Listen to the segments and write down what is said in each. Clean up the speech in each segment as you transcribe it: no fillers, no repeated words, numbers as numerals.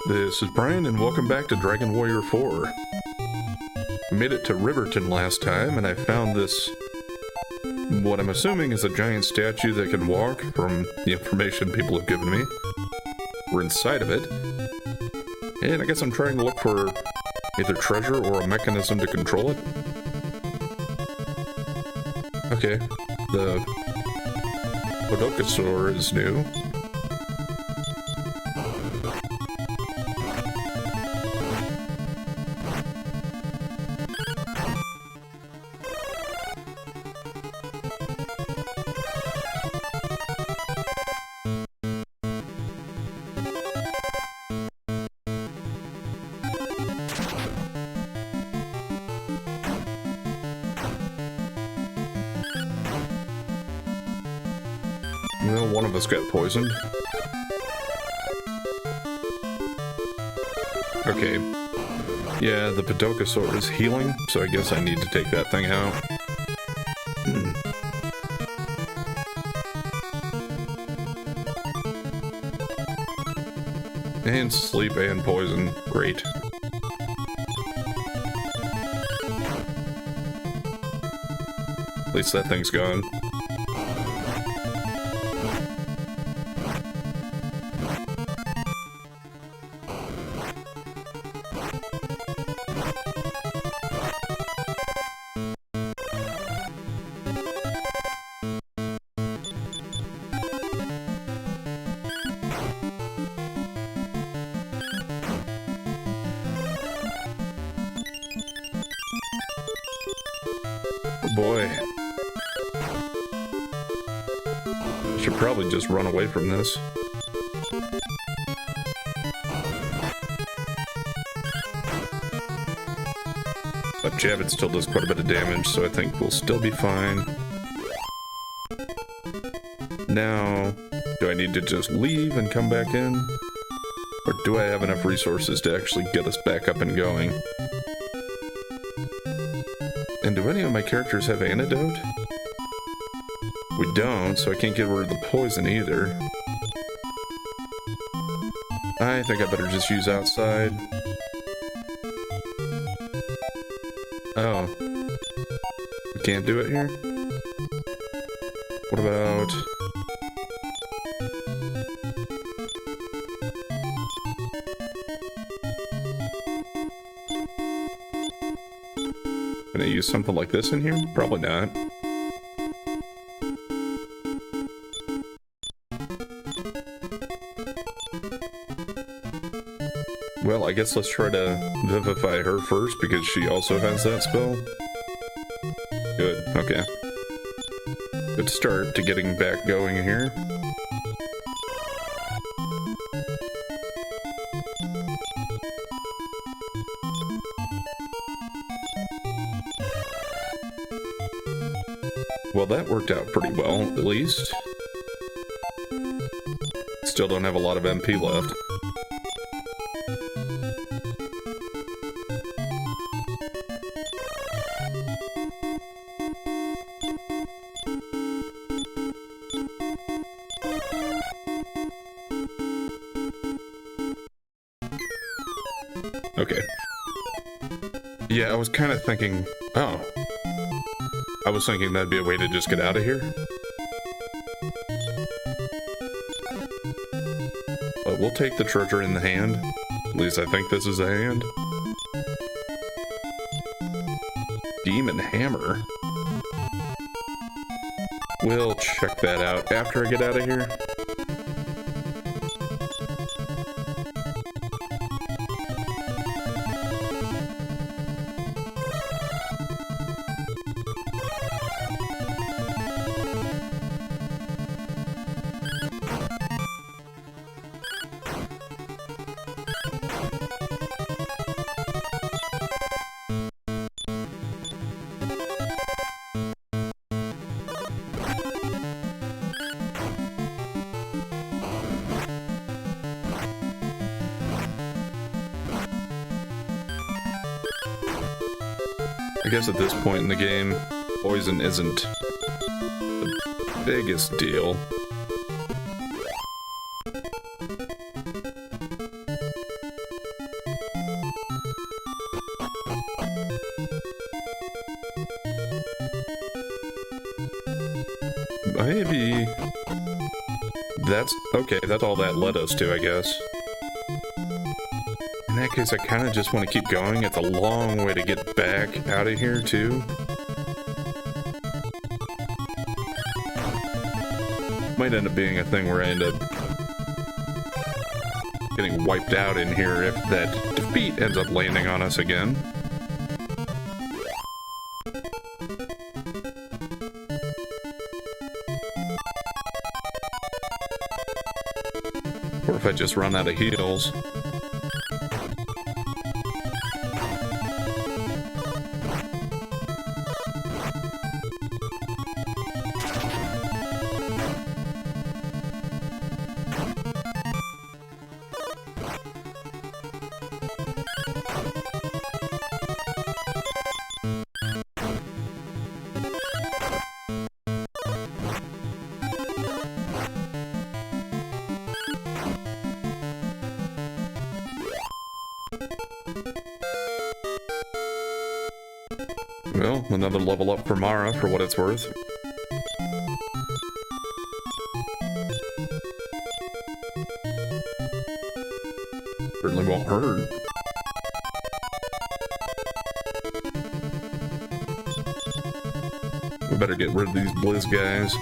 This is Brian, and welcome back to Dragon Warrior 4. We made it to Riverton last time, and I found this, what I'm assuming is a giant statue that can walk, from the information people have given me. We're inside of it, and I guess I'm trying to look for either treasure or a mechanism to control it. Okay, the Colossus is new. Well, one of us got poisoned. Okay. Yeah, the Podokasaur is healing, so I guess I need to take that thing out. And sleep and poison. Great. At least that thing's gone. Oh boy. Should probably just run away from this. But Jabbit still does quite a bit of damage, so I think we'll still be fine. Now, do I need to just leave and come back in? Or do I have enough resources to actually get us back up and going? And do any of my characters have antidote? We don't, so I can't get rid of the poison either. I think I better just use outside. Oh. We can't do it here? What about... Can I use something like this in here? Probably not. Well, I guess let's try to vivify her first, because she also has that spell. Good, okay. Good start to getting back going here. Well, that worked out pretty well, at least. Still don't have a lot of MP left. Okay. Yeah, I was kind of thinking... Oh. I was thinking that'd be a way to just get out of here. But we'll take the treasure in the hand. At least I think this is a hand. Demon Hammer. We'll check that out after I get out of here. I guess at this point in the game, poison isn't the biggest deal. maybe... That's... Okay, that's all that led us to, I guess. In that case, I kind of just want to keep going. It's a long way to get back out of here, too. Might end up being a thing where I end up getting wiped out in here if that defeat ends up landing on us again. Or if I just run out of heals. Well, another level up for Mara, for what it's worth. Certainly won't hurt. We better get rid of these Blizz guys.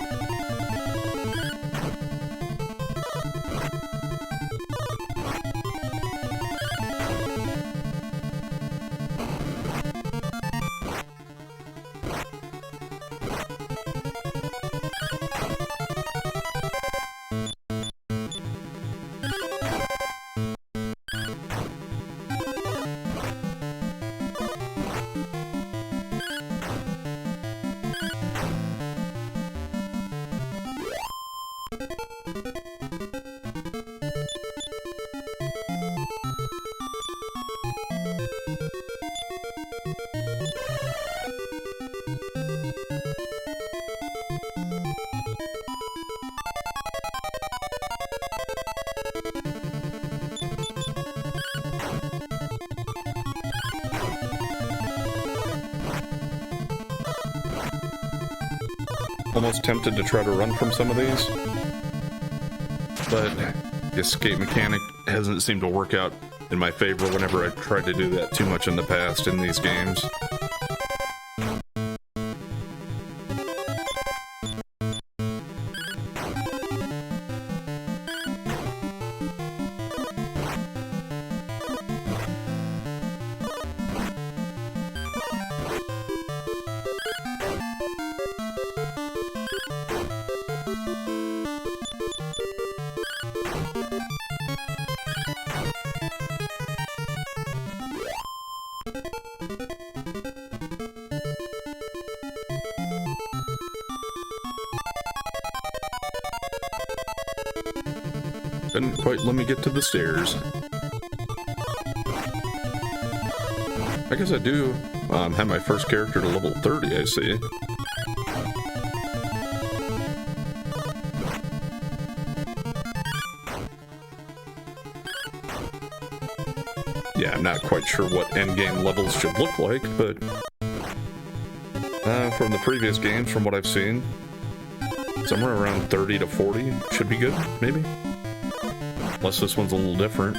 Almost tempted to try to run from some of these, but the escape mechanic hasn't seemed to work out in my favor whenever I've tried to do that too much in the past in these games. Didn't quite let me get to the stairs. I guess I do have my first character to level 30, I see. Yeah, I'm not quite sure what endgame levels should look like, but from the previous games, from what I've seen, somewhere around 30 to 40 should be good, maybe? Unless this one's a little different.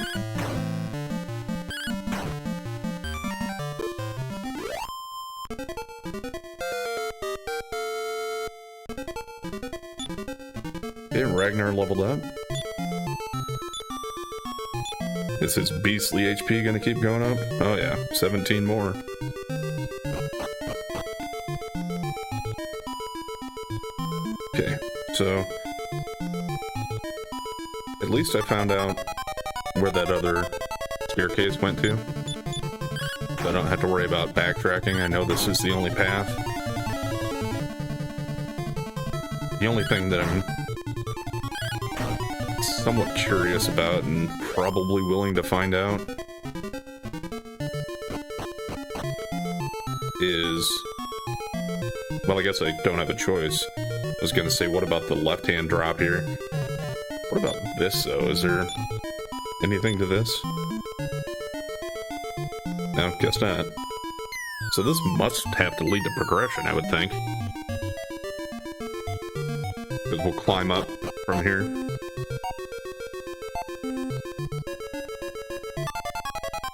Okay, Ragnar leveled up. Is his beastly HP gonna keep going up? Oh yeah, 17 more. Okay, so at least I found out where that other staircase went to. So I don't have to worry about backtracking. I know this is the only path. The only thing that I'm somewhat curious about and probably willing to find out is... Well, I guess I don't have a choice. I was gonna say, what about the left-hand drop here? What about this, though? Is there anything to this? No, guess not. So this must have to lead to progression, I would think. Because we'll climb up from here.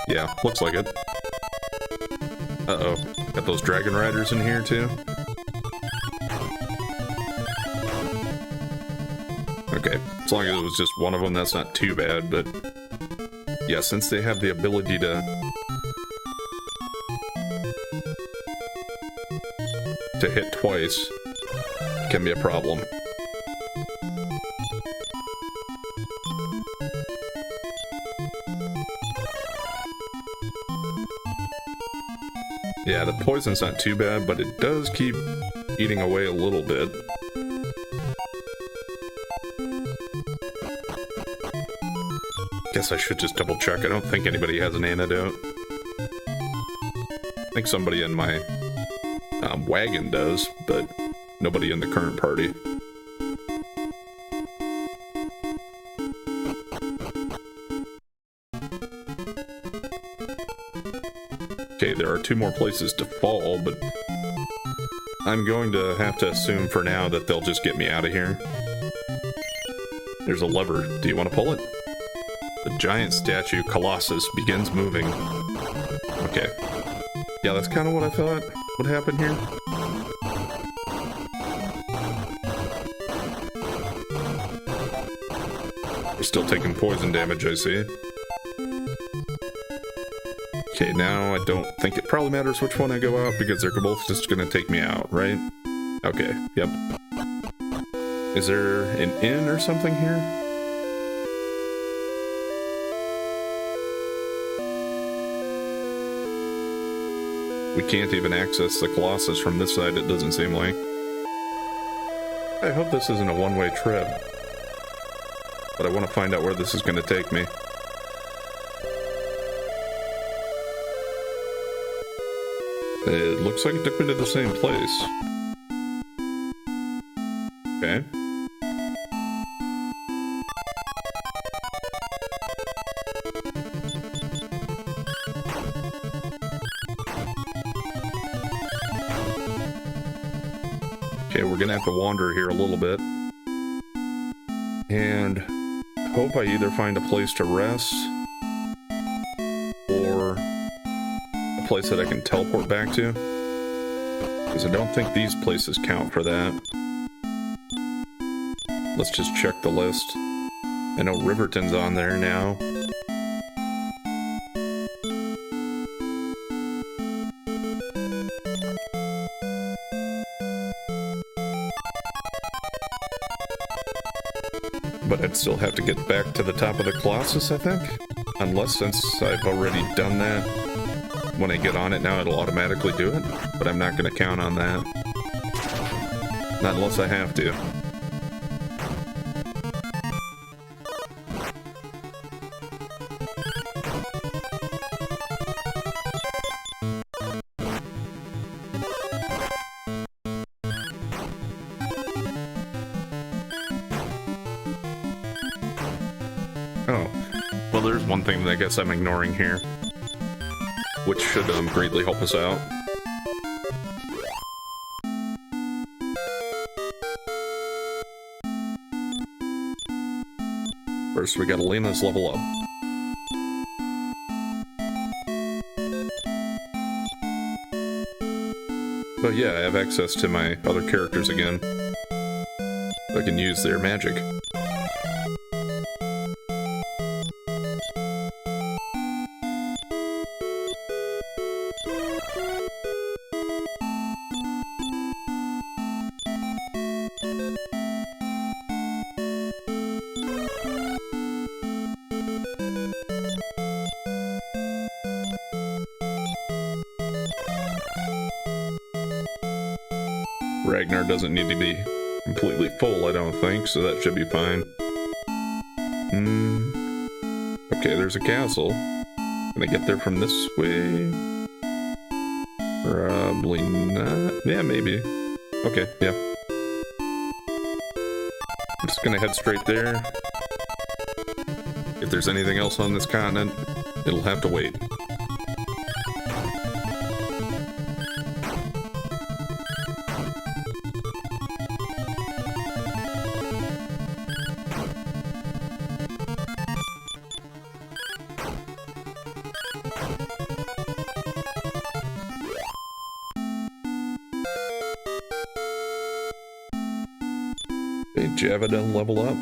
Yeah, looks like it. Uh-oh. Got those dragon riders in here, too? Okay, as long as it was just one of them, that's not too bad, but... yeah, since they have the ability to hit twice, it can be a problem. Yeah, the poison's not too bad, but it does keep eating away a little bit. Guess I should just double check. I don't think anybody has an antidote. I think somebody in my wagon does, but nobody in the current party. Okay, there are 2 more places to fall, but I'm going to have to assume for now that they'll just get me out of here. There's a lever. Do you want to pull it? The giant statue, Colossus, begins moving. Okay. Yeah, that's kind of what I thought would happen here. We're still taking poison damage, I see. Okay, now I don't think it probably matters which one I go out because they're both just gonna take me out, right? Okay, yep. Is there an inn or something here? We can't even access the Colossus from this side, it doesn't seem like. I hope this isn't a one-way trip. But I want to find out where this is going to take me. It looks like it took me to the same place. Okay. Okay, we're gonna have to wander here a little bit. And hope I either find a place to rest or a place that I can teleport back to. Because I don't think these places count for that. Let's just check the list. I know Riverton's on there now. But I'd still have to get back to the top of the Colossus, I think. Unless, since I've already done that, when I get on it now, it'll automatically do it. But I'm not going to count on that. Not unless I have to. Oh, well, there's one thing that I guess I'm ignoring here, which should greatly help us out. First, we gotta Lena's level up. But yeah, I have access to my other characters again. I can use their magic. Ragnar doesn't need to be completely full, I don't think, so that should be fine. Okay, there's a castle. Can I get there from this way? Probably not. Yeah, maybe. Okay, yeah. I'm just gonna head straight there. If there's anything else on this continent, it'll have to wait. Okay, Javida level up.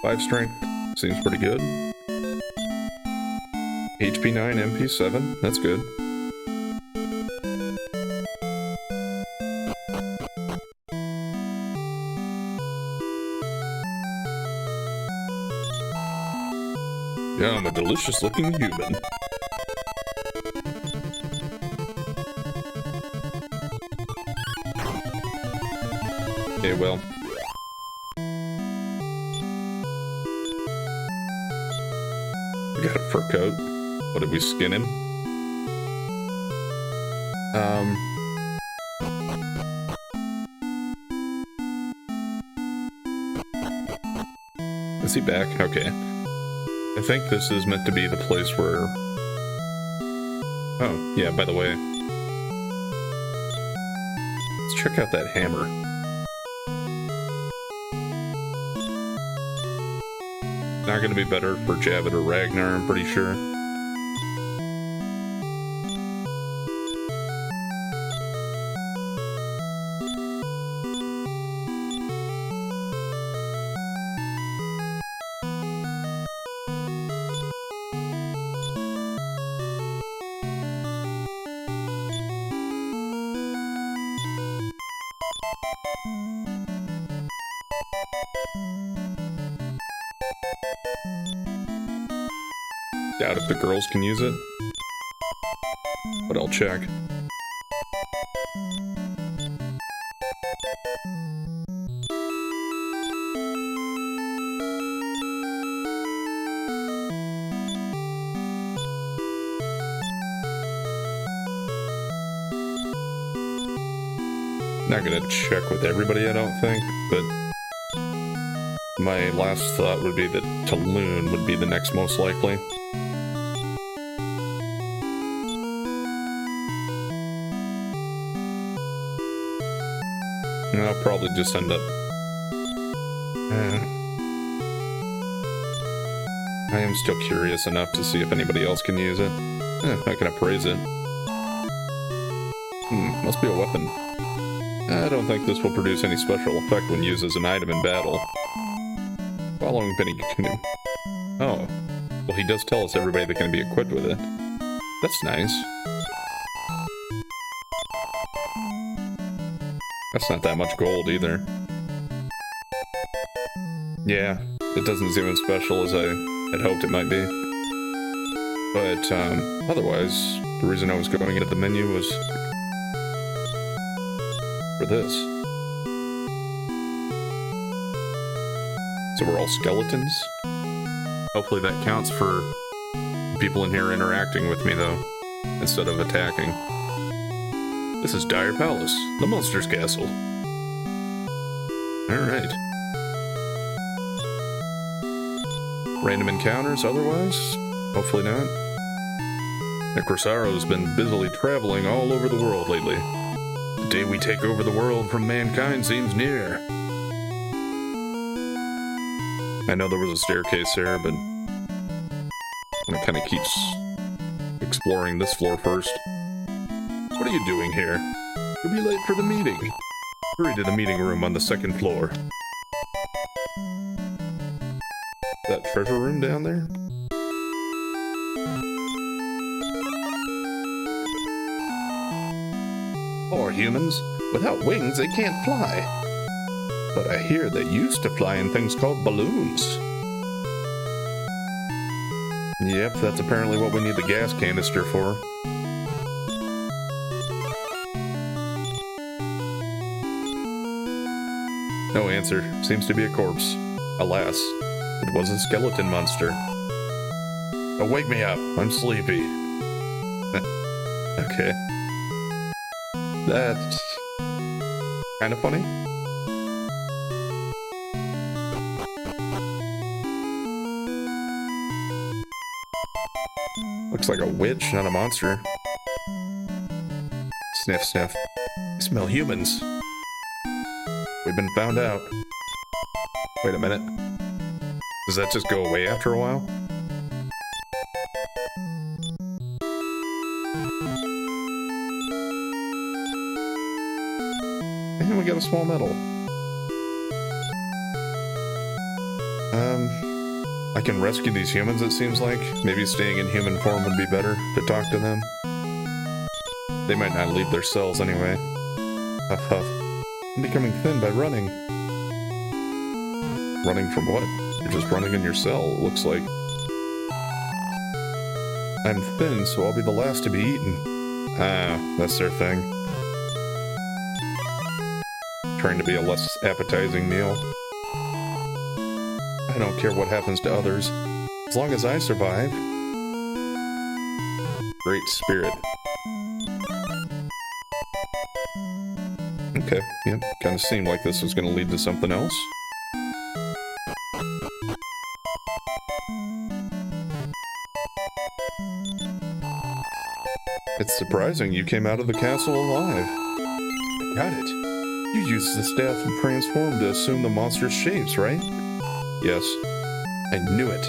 5 strength. Seems pretty good. HP 9, MP 7. That's good. Yeah, I'm a delicious looking human. Okay, well. We got a fur coat. What, did we skin him? Is he back? Okay. I think this is meant to be the place where... Oh, yeah, by the way. Let's check out that hammer. Not gonna be better for Javid or Ragnar, I'm pretty sure. Doubt if the girls can use it, but I'll check. Not gonna check with everybody, I don't think, but my last thought would be that Taloon would be the next most likely. And I'll probably just end up... I am still curious enough to see if anybody else can use it. I can appraise it. Must be a weapon. I don't think this will produce any special effect when used as an item in battle. Following Benny Canoe. Oh. Well, he does tell us everybody that can be equipped with it. That's nice. That's not that much gold either. Yeah, it doesn't seem as special as I had hoped it might be. But, otherwise, the reason I was going into the menu was for this. So we're all skeletons? Hopefully that counts for people in here interacting with me, though, instead of attacking. This is Dire Palace, the monster's castle. Alright. Random encounters otherwise? Hopefully not. Necrosaro's been busily traveling all over the world lately. The day we take over the world from mankind seems near. I know there was a staircase there, but it kind of keeps exploring this floor first. What are you doing here? You'll be late for the meeting. Hurry to the meeting room on the 2nd floor. That treasure room down there? Poor humans. Without wings, they can't fly. But I hear they used to fly in things called balloons. Yep, that's apparently what we need the gas canister for. No answer. Seems to be a corpse. Alas, it was a skeleton monster. Oh, wake me up. I'm sleepy. Okay. That's kind of funny. Looks like a witch, not a monster. Sniff, sniff. I smell humans. We've been found out. Wait a minute. Does that just go away after a while? And we got a small medal. I can rescue these humans, it seems like. Maybe staying in human form would be better to talk to them. They might not leave their cells anyway. Huff huff. I'm becoming thin by running. Running from what? You're just running in your cell, it looks like. I'm thin, so I'll be the last to be eaten. Ah, that's their thing. Trying to be a less appetizing meal. I don't care what happens to others, as long as I survive. Great spirit. Okay, yep, kind of seemed like this was going to lead to something else. It's surprising you came out of the castle alive. I got it. You used the staff of transform to assume the monster's shapes, right? Yes. I knew it.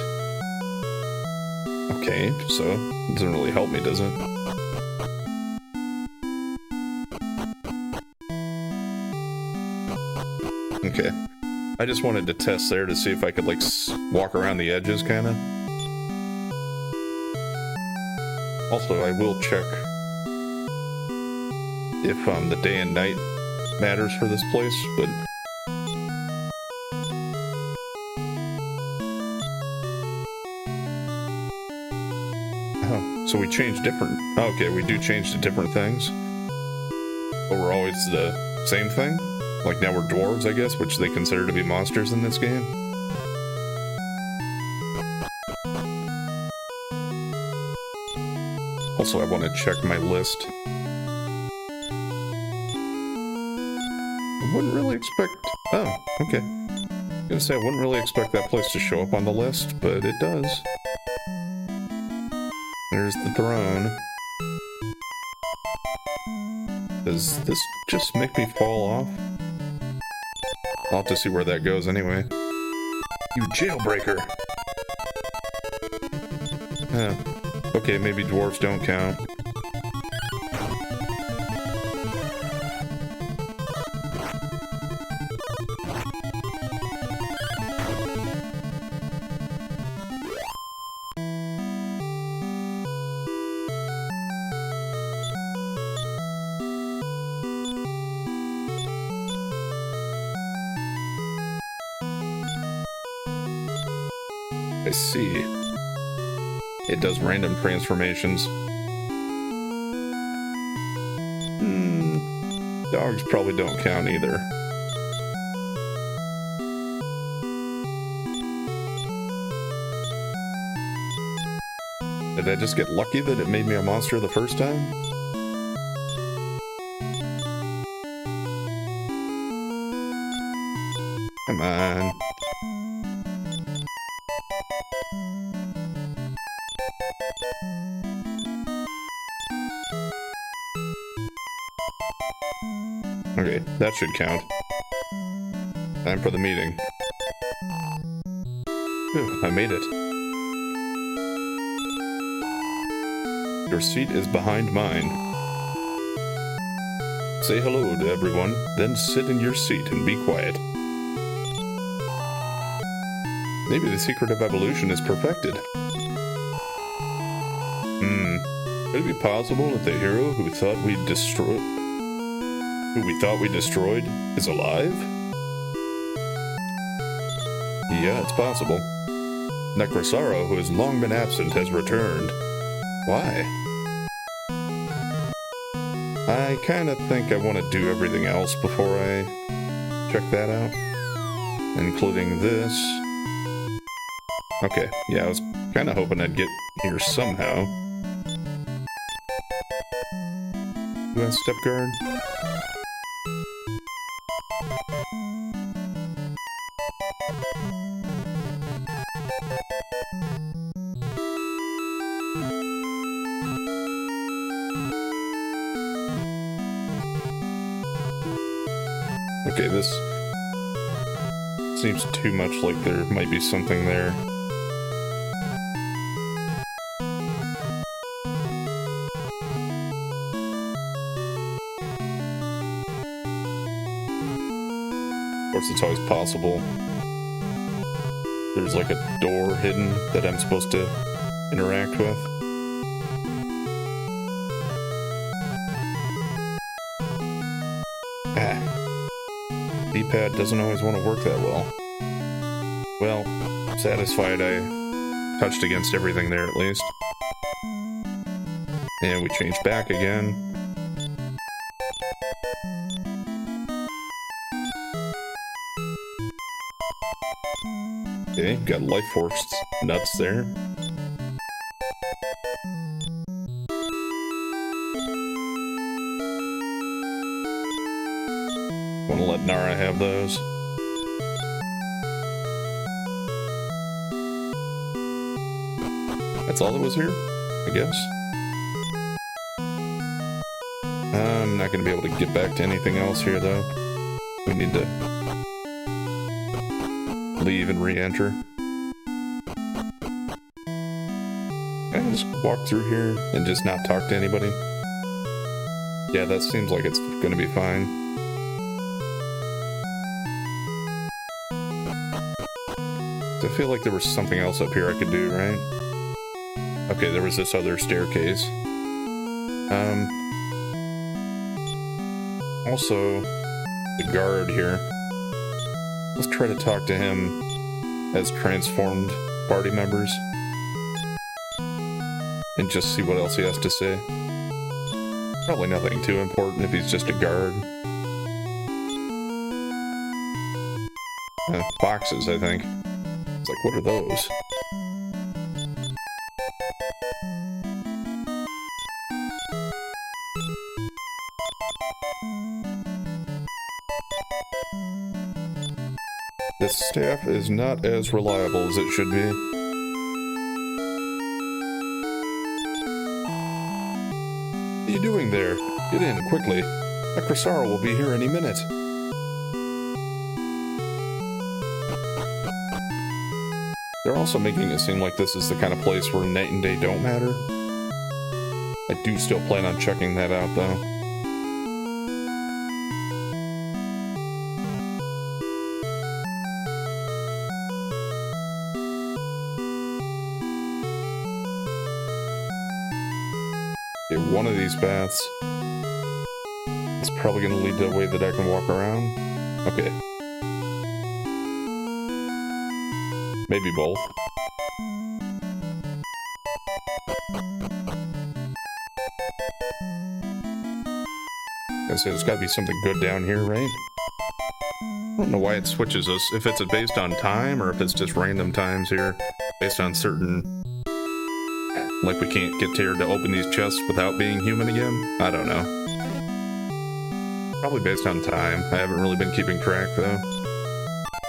Okay, so it doesn't really help me, does it? Okay. I just wanted to test there to see if I could, like, walk around the edges, kind of. Also, I will check if the day and night matters for this place, but... Oh, so we changed different... Okay, we do change to different things. But we're always the same thing? Like now we're dwarves, I guess, which they consider to be monsters in this game. Also, I want to check my list. I wouldn't really expect... Oh, okay. I was gonna say, I wouldn't really expect that place to show up on the list, but it does. There's the throne. Does this just make me fall off? I'll have to see where that goes anyway. You jailbreaker! Okay, maybe dwarves don't count. I see. It does random transformations. Dogs probably don't count either. Did I just get lucky that it made me a monster the first time? Come on. Okay, that should count. Time for the meeting. Phew, I made it. Your seat is behind mine. Say hello to everyone, then sit in your seat and be quiet. Maybe the secret of evolution is perfected. Could it be possible that the hero who we thought we destroyed is alive? Yeah, it's possible. Necrosaro, who has long been absent, has returned. Why? I kinda think I want to do everything else before I check that out. Including this. Okay, yeah, I was kinda hoping I'd get here somehow. Do I step guard? Okay, this seems too much like there might be something there. course, it's always possible there's like a door hidden that I'm supposed to interact with. D-pad doesn't always want to work that well. Well, satisfied I touched against everything there at least. And we changed back again. Okay, got life force nuts there. Want to let Nara have those. That's all that was here, I guess. I'm not going to be able to get back to anything else here, though. We need to leave and re-enter. Can I just walk through here and just not talk to anybody? Yeah, that seems like it's going to be fine. I feel like there was something else up here I could do, right? Okay, there was this other staircase. Also, the guard here. Let's try to talk to him as transformed party members. And just see what else he has to say. Probably nothing too important if he's just a guard. Boxes, I think. It's like, what are those? This staff is not as reliable as it should be. What are you doing there? Get in, quickly. Akrasara will be here any minute. They're also making it seem like this is the kind of place where night and day don't matter. I do still plan on checking that out, though. Okay, one of these paths is probably going to lead to a way that I can walk around. Okay. Maybe both. I say there's got to be something good down here, right? I don't know why it switches us. If it's based on time or if it's just random times here, based on certain... Like we can't get here to open these chests without being human again? I don't know. Probably based on time. I haven't really been keeping track, though.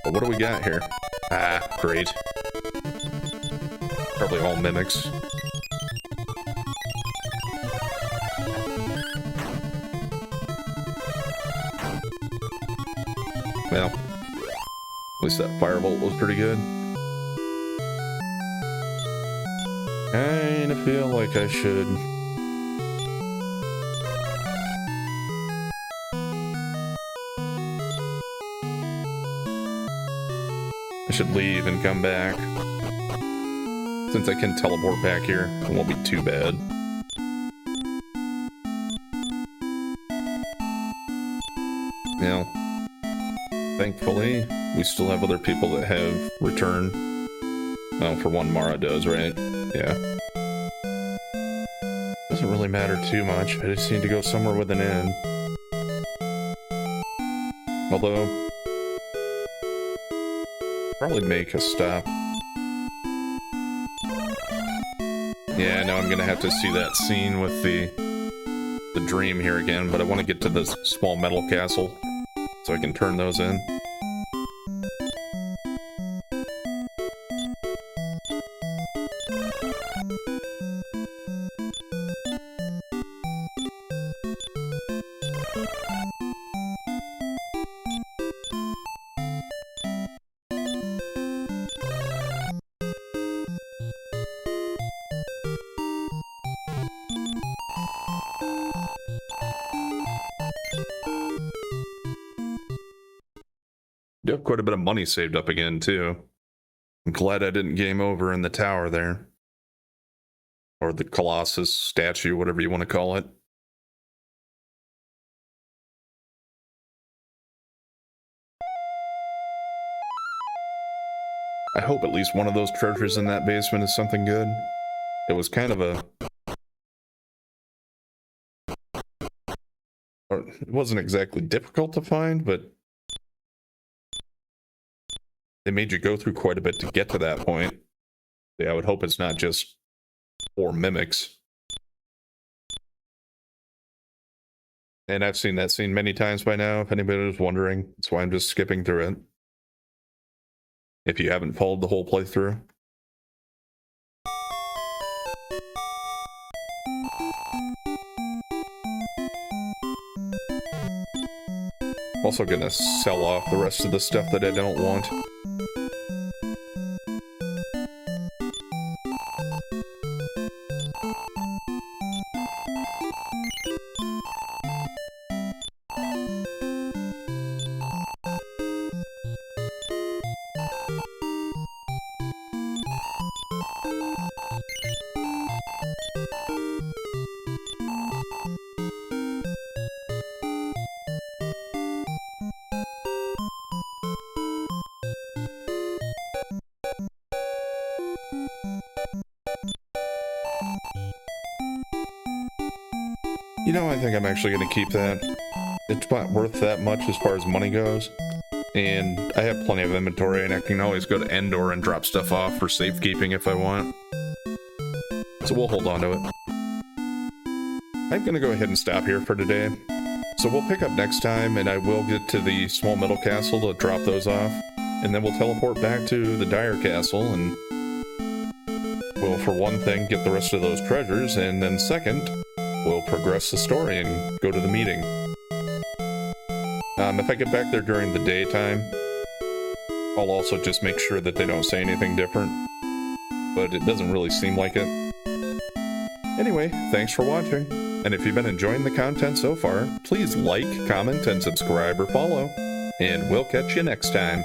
But what do we got here? Ah, great. Probably all mimics. Well, at least that firebolt was pretty good. Kinda feel like I should... leave and come back. Since I can teleport back here, it won't be too bad. Now, thankfully, we still have other people that have returned. Well, for one, Mara does, right? Yeah. Doesn't really matter too much. I just need to go somewhere with an inn. Although... probably make a stop. Yeah, I know I'm gonna have to see that scene with the dream here again, but I want to get to this small metal castle so I can turn those in. have quite a bit of money saved up again, too. I'm glad I didn't game over in the tower there. Or the Colossus statue, whatever you want to call it. I hope at least one of those treasures in that basement is something good. It was kind of a... Or it wasn't exactly difficult to find, but... they made you go through quite a bit to get to that point. Yeah, I would hope it's not just 4 mimics. And I've seen that scene many times by now, if anybody was wondering. That's why I'm just skipping through it. If you haven't followed the whole playthrough. Also gonna sell off the rest of the stuff that I don't want. You know, I think I'm actually going to keep that. It's not worth that much as far as money goes. And I have plenty of inventory, and I can always go to Endor and drop stuff off for safekeeping if I want. So we'll hold on to it. I'm going to go ahead and stop here for today. So we'll pick up next time, and I will get to the small metal castle to drop those off. And then we'll teleport back to the dire castle, and we'll, for one thing, get the rest of those treasures, and then second, we'll progress the story and go to the meeting. If I get back there during the daytime, I'll also just make sure that they don't say anything different. But it doesn't really seem like it. Anyway, thanks for watching. And if you've been enjoying the content so far, please like, comment, and subscribe or follow. And we'll catch you next time.